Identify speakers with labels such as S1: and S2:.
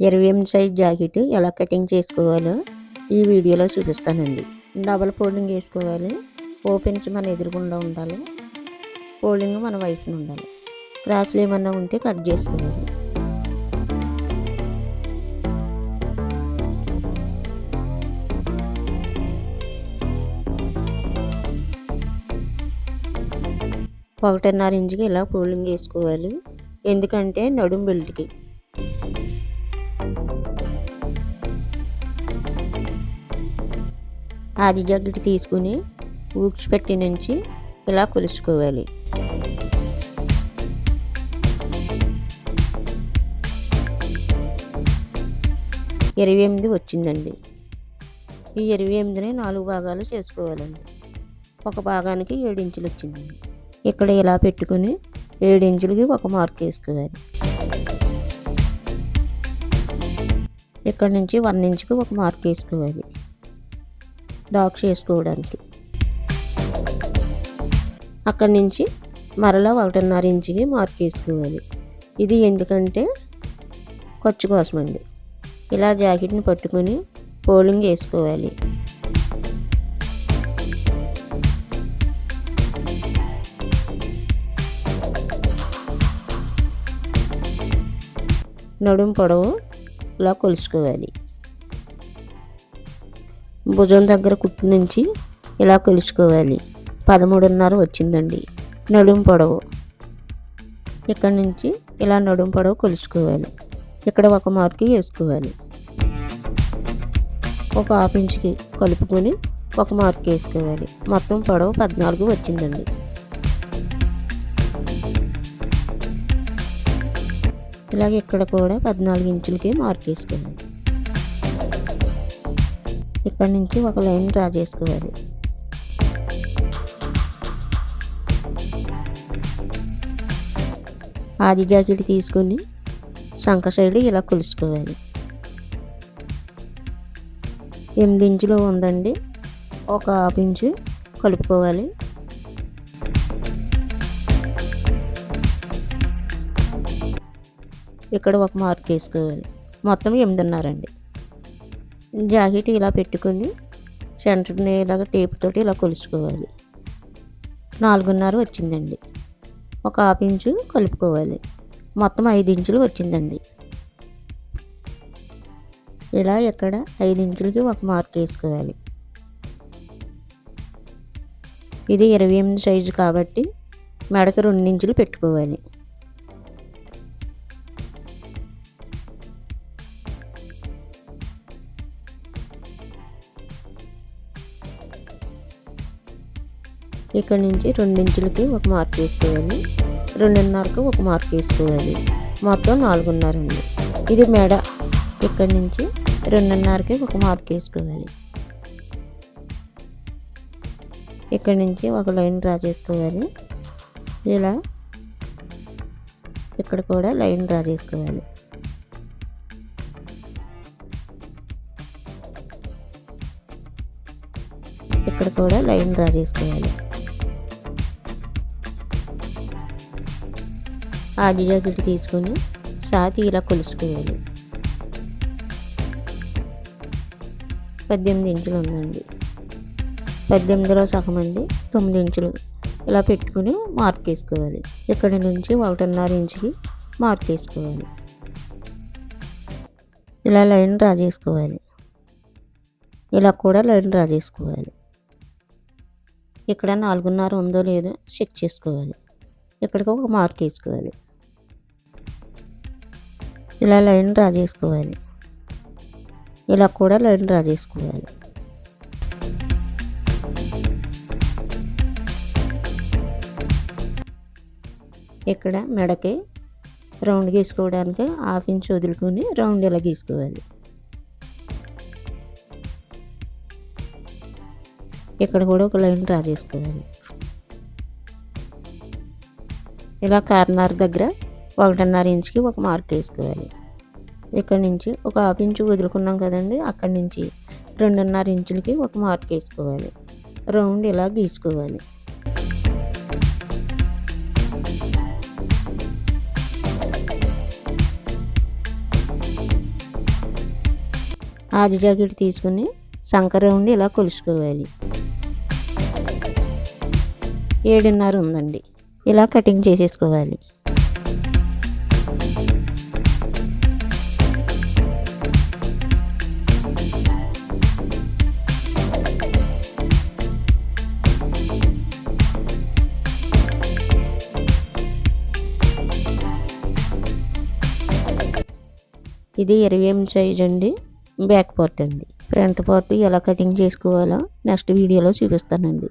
S1: 28 size jacket ఎలా cutting చేసుకోవాలో ఈ వీడియోలో చూపిస్తానండి. డబల్ ఫోల్డింగ్ వేసుకోవాలి. ఓపెన్స్ మన ఎదురుగుండా ఉండాలి. ఫోల్డింగ్ మన వైపున ఉండాలి. క్రాస్లు ఏమన్నా ఉంటే కట్ చేసుకోవాలి. ఒకటిన్నర ఇంచుకి ఇలా ఫోల్డింగ్ వేసుకోవాలి. ఎందుకంటే నడుం బెల్ట్కి. ఆది జాకెట్ తీసుకుని ఊక్స్ పెట్టి నుంచి ఇలా కొలుసుకోవాలి. ఇరవై 28 వచ్చిందండి. ఈ 28ని 4 భాగాలు చేసుకోవాలండి. ఒక భాగానికి 7 ఇంచులు వచ్చిందండి. ఇక్కడ ఇలా పెట్టుకుని 7 ఇంచులకి ఒక మార్క్ వేసుకోవాలి. ఇక్కడ నుంచి 1 ఇంచుకి ఒక మార్క్ వేసుకోవాలి డాక్స్ వేసుకోవడానికి. అక్కడి నుంచి మరలా 1.5 ఇంచుకి మార్క్ వేసుకోవాలి. ఇది ఎందుకంటే ఖర్చు కోసమండి. ఇలా జాకెట్ని పట్టుకొని ఫోల్డింగ్ వేసుకోవాలి. నడుం పొడవు ఇలా కొలుసుకోవాలి. భుజం దగ్గర కుట్టు నుంచి ఇలా కొలుసుకోవాలి. 13.5 వచ్చిందండి నడుం పొడవు. ఇక్కడ నుంచి ఇలా నడుం పొడవు కొలుసుకోవాలి. ఇక్కడ ఒక మార్కు వేసుకోవాలి. ఒక హాఫ్ ఇంచుకి కలుపుకొని ఒక మార్క్ వేసుకోవాలి. మొత్తం పొడవు 14 వచ్చిందండి. ఇలాగ ఇక్కడ కూడా 14 ఇంచులకి మార్క్ వేసుకోవాలి. ఇక్కడ నుంచి ఒక లైన్ డ్రా చేసుకోవాలి. ఆది జాకెట్ తీసుకొని సంక సైడ్ ఇలా కొలుసుకోవాలి. 8 ఇంచులు ఉందండి. ఒక హాఫ్ ఇంచు కలుపుకోవాలి. ఇక్కడ ఒక మార్క్ వేసుకోవాలి. మొత్తం 8.5 అండి. జాకెట్ ఇలా పెట్టుకొని సెంటర్ని ఇలాగ టేప్ తోటి ఇలా కొలుసుకోవాలి. 4.5 వచ్చిందండి. ఒక హాఫ్ ఇంచు కలుపుకోవాలి. మొత్తం 5 ఇంచులు వచ్చిందండి. ఇలా ఇక్కడ 5 ఇంచులకి ఒక మార్క్ వేసుకోవాలి. ఇది 28 సైజు కాబట్టి మెడకు 2 ఇంచులు పెట్టుకోవాలి. ఇక్కడ నుంచి 2 ఇంచులకి ఒక మార్క్ వేసుకోవాలి. 2.5కి ఒక మార్క్ వేసుకోవాలి. మొత్తం 4.5 ఉంది. ఇది మెడ. ఇక్కడ నుంచి 2.5కి ఒక మార్క్ వేసుకోవాలి. ఇక్కడ నుంచి ఒక లైన్ డ్రా చేసుకోవాలి. ఇలా ఇక్కడ కూడా లైన్ డ్రా చేసుకోవాలి. ఇక్కడ కూడా లైన్ డ్రా చేసుకోవాలి. ఆది జాకెట్ తీసుకొని సాతి ఇలా కొలుసుకోవాలి. 18 ఇంచులు ఉందండి. 18లో సగం అండి 9 ఇంచులు ఇలా పెట్టుకుని మార్క్ వేసుకోవాలి. ఇక్కడి నుంచి 1.5 ఇంచుకి మార్క్ వేసుకోవాలి. ఇలా లైన్ డ్రా చేసుకోవాలి. ఇలా కూడా లైన్ డ్రా చేసుకోవాలి. ఇక్కడ 4.5 ఉందో లేదో చెక్ చేసుకోవాలి. ఇక్కడికి ఒక మార్క్ వేసుకోవాలి. ఇలా లైన్ డ్రా చేసుకోవాలి. ఇలా కూడా లైన్ డ్రా చేసుకోవాలి. ఇక్కడ మెడకి రౌండ్ గీసుకోవడానికి హాఫ్ ఇంచ్ వదులుకొని రౌండ్ ఇలా గీసుకోవాలి. ఇక్కడ కూడా ఒక లైన్ డ్రా చేసుకోవాలి. ఇలా కార్నర్ దగ్గర 1.5 ఇంచుకి ఒక మార్క్ వేసుకోవాలి. ఇక్కడ నుంచి ఒక హాఫ్ ఇంచు వదులుకున్నాం కదండి. అక్కడి నుంచి 2.5 ఇంచులకి ఒక మార్క్ వేసుకోవాలి. రౌండ్ ఇలా గీసుకోవాలి. ఆది జాకెట్ తీసుకుని సంక రౌండ్ ఇలా కొలుచుకోవాలి. 7.5 ఉందండి. ఇలా కటింగ్ చేసేసుకోవాలి. ఇది 28 సైజ్ అండి. బ్యాక్ పార్ట్ అండి. ఫ్రంట్ పార్ట్ ఎలా కటింగ్ చేసుకోవాలో నెక్స్ట్ వీడియోలో చూపిస్తానండి.